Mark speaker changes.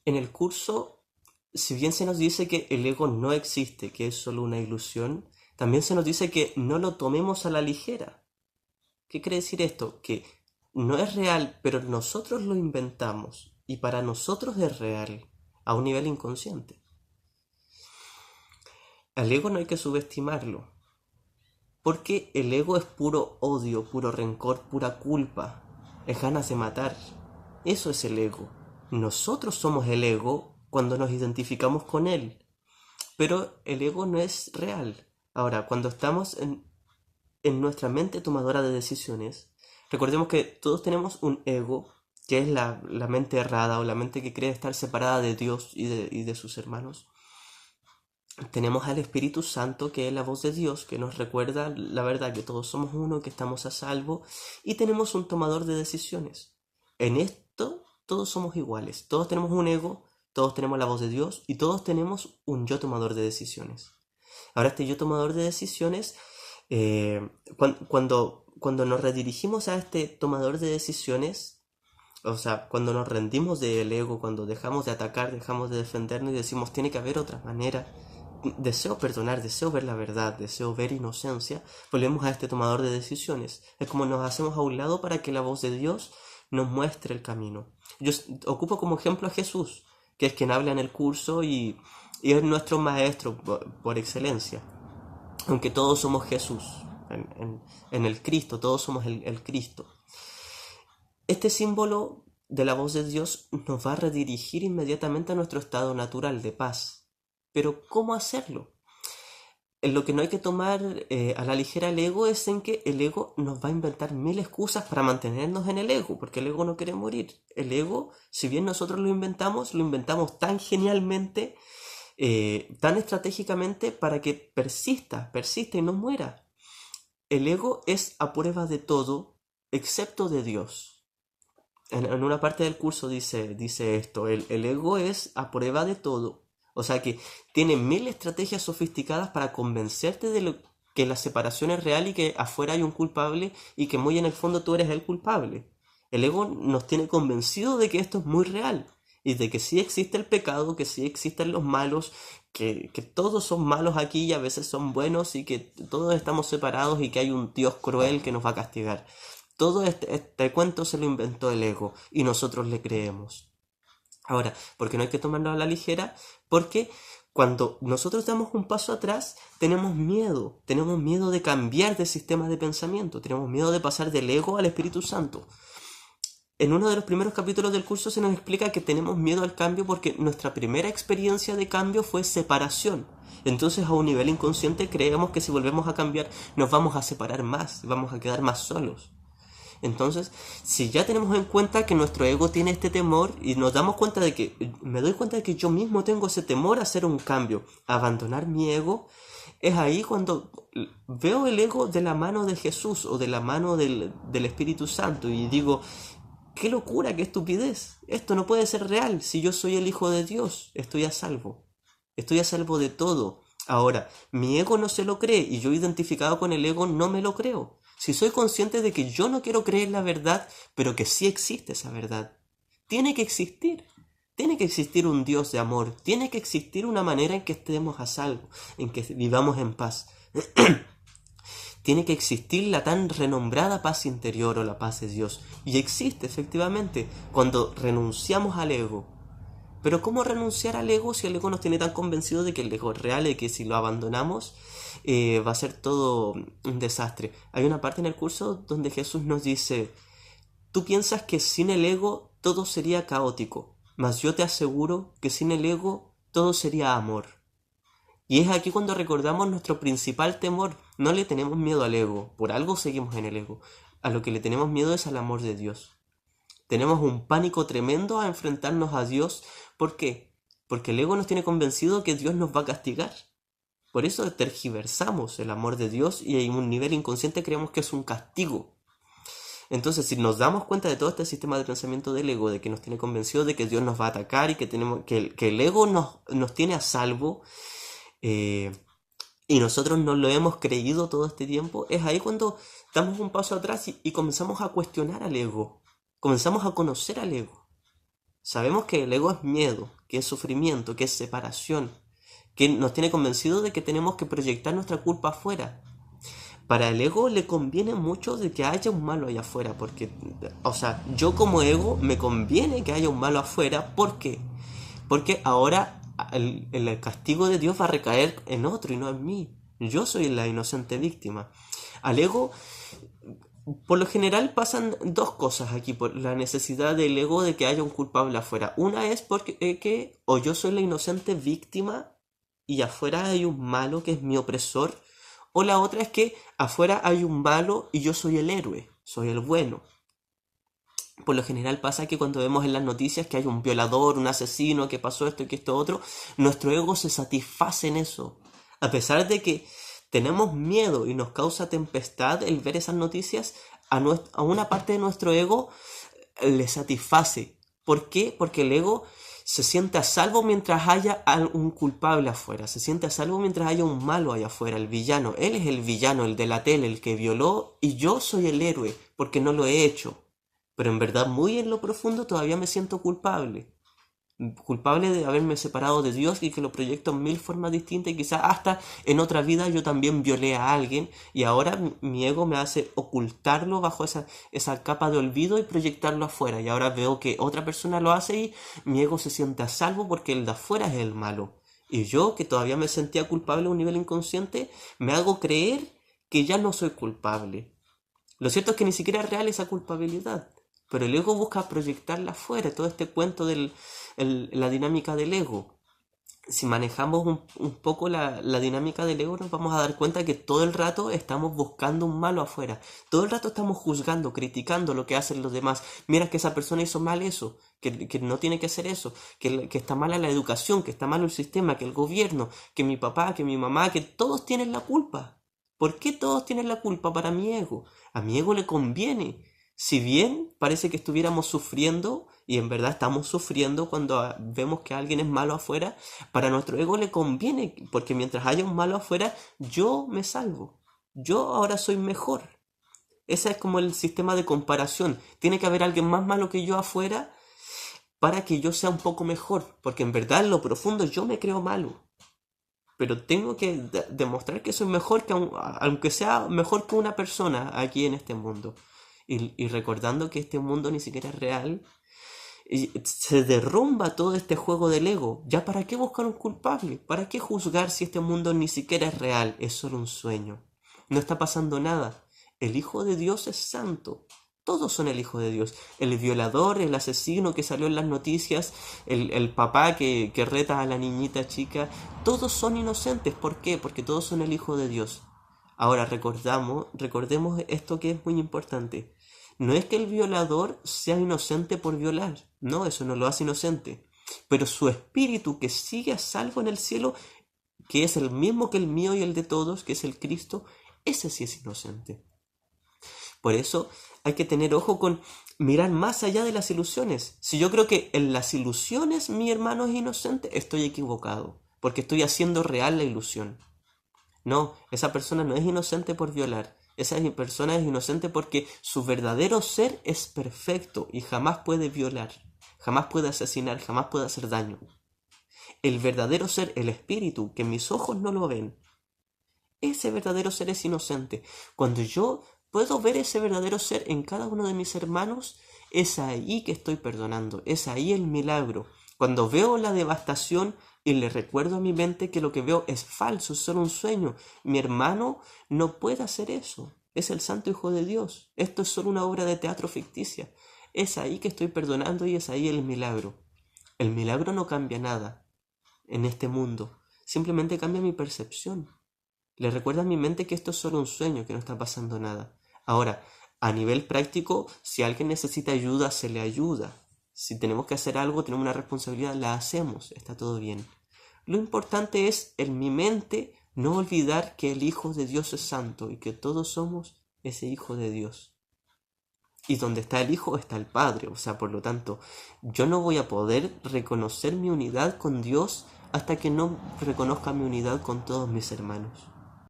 Speaker 1: En el curso, si bien se nos dice que el ego no existe, que es solo una ilusión, también se nos dice que no lo tomemos a la ligera. ¿Qué quiere decir esto? Que no es real, pero nosotros lo inventamos y para nosotros es real, a un nivel inconsciente. Al ego no hay que subestimarlo, porque el ego es puro odio, puro rencor, pura culpa, es ganas de matar. Eso es el ego. Nosotros somos el ego cuando nos identificamos con él, pero el ego no es real. Ahora, cuando estamos en nuestra mente tomadora de decisiones, recordemos que todos tenemos un ego, que es la mente errada o la mente que cree estar separada de Dios y de sus hermanos. Tenemos al Espíritu Santo, que es la voz de Dios, que nos recuerda la verdad, que todos somos uno, que estamos a salvo, y tenemos un tomador de decisiones. En esto todos somos iguales, todos tenemos un ego, todos tenemos la voz de Dios y todos tenemos un yo tomador de decisiones. Ahora este yo tomador de decisiones, cuando nos redirigimos a este tomador de decisiones, o sea, cuando nos rendimos del ego, cuando dejamos de atacar, dejamos de defendernos y decimos tiene que haber otra manera, deseo perdonar, deseo ver la verdad, deseo ver inocencia, volvemos a este tomador de decisiones. Es como nos hacemos a un lado para que la voz de Dios nos muestre el camino. Yo ocupo como ejemplo a Jesús, que es quien habla en el curso y es nuestro maestro por excelencia. Aunque todos somos Jesús, en el Cristo, todos somos el Cristo. Este símbolo de la voz de Dios nos va a redirigir inmediatamente a nuestro estado natural de paz. Pero ¿cómo hacerlo? En lo que no hay que tomar a la ligera el ego es en que el ego nos va a inventar mil excusas para mantenernos en el ego, porque el ego no quiere morir. El ego, si bien nosotros lo inventamos tan genialmente, tan estratégicamente para que persista y no muera. El ego es a prueba de todo, excepto de Dios. En una parte del curso dice esto, el ego es a prueba de todo. O sea que tiene mil estrategias sofisticadas para convencerte de que la separación es real y que afuera hay un culpable y que muy en el fondo tú eres el culpable. El ego nos tiene convencido de que esto es muy real y de que sí existe el pecado, que sí existen los malos, que todos son malos aquí y a veces son buenos y que todos estamos separados y que hay un Dios cruel que nos va a castigar. Todo este cuento se lo inventó el ego y nosotros le creemos. Ahora, ¿por qué no hay que tomarlo a la ligera? Porque cuando nosotros damos un paso atrás, tenemos miedo de cambiar de sistema de pensamiento, tenemos miedo de pasar del ego al Espíritu Santo. En uno de los primeros capítulos del curso se nos explica que tenemos miedo al cambio porque nuestra primera experiencia de cambio fue separación. Entonces a un nivel inconsciente creemos que si volvemos a cambiar nos vamos a separar más, vamos a quedar más solos. Entonces, si ya tenemos en cuenta que nuestro ego tiene este temor y nos damos cuenta de que, me doy cuenta de que yo mismo tengo ese temor a hacer un cambio, a abandonar mi ego, es ahí cuando veo el ego de la mano de Jesús o de la mano del Espíritu Santo y digo, qué locura, qué estupidez, esto no puede ser real, si yo soy el Hijo de Dios, estoy a salvo de todo. Ahora, mi ego no se lo cree y yo identificado con el ego no me lo creo. Si soy consciente de que yo no quiero creer la verdad, pero que sí existe esa verdad, tiene que existir. Tiene que existir un Dios de amor, tiene que existir una manera en que estemos a salvo, en que vivamos en paz. Tiene que existir la tan renombrada paz interior o la paz de Dios. Y existe efectivamente cuando renunciamos al ego. Pero ¿cómo renunciar al ego si el ego nos tiene tan convencido de que el ego es real y que si lo abandonamos va a ser todo un desastre? Hay una parte en el curso donde Jesús nos dice, tú piensas que sin el ego todo sería caótico, mas yo te aseguro que sin el ego todo sería amor. Y es aquí cuando recordamos nuestro principal temor. No le tenemos miedo al ego, por algo seguimos en el ego. A lo que le tenemos miedo es al amor de Dios. Tenemos un pánico tremendo a enfrentarnos a Dios. ¿Por qué? Porque el ego nos tiene convencido que Dios nos va a castigar. Por eso tergiversamos el amor de Dios y en un nivel inconsciente creemos que es un castigo. Entonces, si nos damos cuenta de todo este sistema de pensamiento del ego, de que nos tiene convencido de que Dios nos va a atacar y que el ego nos tiene a salvo, y nosotros no lo hemos creído todo este tiempo, es ahí cuando damos un paso atrás y comenzamos a cuestionar al ego, comenzamos a conocer al ego. Sabemos que el ego es miedo, que es sufrimiento, que es separación, que nos tiene convencidos de que tenemos que proyectar nuestra culpa afuera. Para el ego le conviene mucho de que haya un malo allá afuera, porque, o sea, yo como ego me conviene que haya un malo afuera, ¿por qué? Porque ahora el castigo de Dios va a recaer en otro y no en mí. Yo soy la inocente víctima. Al ego, por lo general pasan dos cosas aquí, por la necesidad del ego de que haya un culpable afuera. Una es porque o yo soy la inocente víctima y afuera hay un malo que es mi opresor, o la otra es que afuera hay un malo y yo soy el héroe, soy el bueno. Por lo general pasa que cuando vemos en las noticias que hay un violador, un asesino, que pasó esto y que esto otro, nuestro ego se satisface en eso. A pesar de que tenemos miedo y nos causa tempestad el ver esas noticias, a una parte de nuestro ego le satisface. ¿Por qué? Porque el ego se siente a salvo mientras haya un culpable afuera, se siente a salvo mientras haya un malo allá afuera, el villano. Él es el villano, el de la tele, el que violó, y yo soy el héroe porque no lo he hecho. Pero en verdad, muy en lo profundo, todavía me siento culpable. Culpable de haberme separado de Dios y que lo proyecto en mil formas distintas y quizás hasta en otra vida yo también violé a alguien y ahora mi ego me hace ocultarlo bajo esa capa de olvido y proyectarlo afuera. Y ahora veo que otra persona lo hace y mi ego se siente a salvo porque el de afuera es el malo. Y yo, que todavía me sentía culpable a un nivel inconsciente, me hago creer que ya no soy culpable. Lo cierto es que ni siquiera es real esa culpabilidad. Pero el ego busca proyectarla afuera, todo este cuento de la dinámica del ego. Si manejamos un poco la dinámica del ego, nos vamos a dar cuenta que todo el rato estamos buscando un malo afuera. Todo el rato estamos juzgando, criticando lo que hacen los demás. Mira que esa persona hizo mal eso, que no tiene que hacer eso, que está mala la educación, que está malo el sistema, que el gobierno, que mi papá, que mi mamá, que todos tienen la culpa. ¿Por qué todos tienen la culpa para mi ego? A mi ego le conviene. Si bien parece que estuviéramos sufriendo, y en verdad estamos sufriendo cuando vemos que alguien es malo afuera, para nuestro ego le conviene, porque mientras haya un malo afuera, yo me salvo. Yo ahora soy mejor. Ese es como el sistema de comparación. Tiene que haber alguien más malo que yo afuera para que yo sea un poco mejor, porque en verdad en lo profundo yo me creo malo. Pero tengo que demostrar que soy mejor que aunque sea mejor que una persona aquí en este mundo. Y recordando que este mundo ni siquiera es real, y se derrumba todo este juego del ego. ¿Ya para qué buscar un culpable? ¿Para qué juzgar si este mundo ni siquiera es real? Es solo un sueño. No está pasando nada. El Hijo de Dios es santo. Todos son el Hijo de Dios. El violador, el asesino que salió en las noticias, el papá que reta a la niñita chica, todos son inocentes. ¿Por qué? Porque todos son el Hijo de Dios. Ahora recordemos esto que es muy importante. No es que el violador sea inocente por violar, no, eso no lo hace inocente. Pero su espíritu que sigue a salvo en el cielo, que es el mismo que el mío y el de todos, que es el Cristo, ese sí es inocente. Por eso hay que tener ojo con mirar más allá de las ilusiones. Si yo creo que en las ilusiones mi hermano es inocente, estoy equivocado, porque estoy haciendo real la ilusión. No, esa persona no es inocente por violar. Esa persona es inocente porque su verdadero ser es perfecto y jamás puede violar, jamás puede asesinar, jamás puede hacer daño. El verdadero ser, el espíritu, que mis ojos no lo ven, ese verdadero ser es inocente. Cuando yo puedo ver ese verdadero ser en cada uno de mis hermanos, es ahí que estoy perdonando, es ahí el milagro. Cuando veo la devastación y le recuerdo a mi mente que lo que veo es falso, es solo un sueño, mi hermano no puede hacer eso, es el Santo Hijo de Dios, esto es solo una obra de teatro ficticia. Es ahí que estoy perdonando y es ahí el milagro. El milagro no cambia nada en este mundo, simplemente cambia mi percepción. Le recuerda a mi mente que esto es solo un sueño, que no está pasando nada. Ahora, a nivel práctico, si alguien necesita ayuda, se le ayuda. Si tenemos que hacer algo, tenemos una responsabilidad, la hacemos, está todo bien. Lo importante es, en mi mente, no olvidar que el Hijo de Dios es santo y que todos somos ese Hijo de Dios. Y donde está el Hijo está el Padre, o sea, por lo tanto, yo no voy a poder reconocer mi unidad con Dios hasta que no reconozca mi unidad con todos mis hermanos.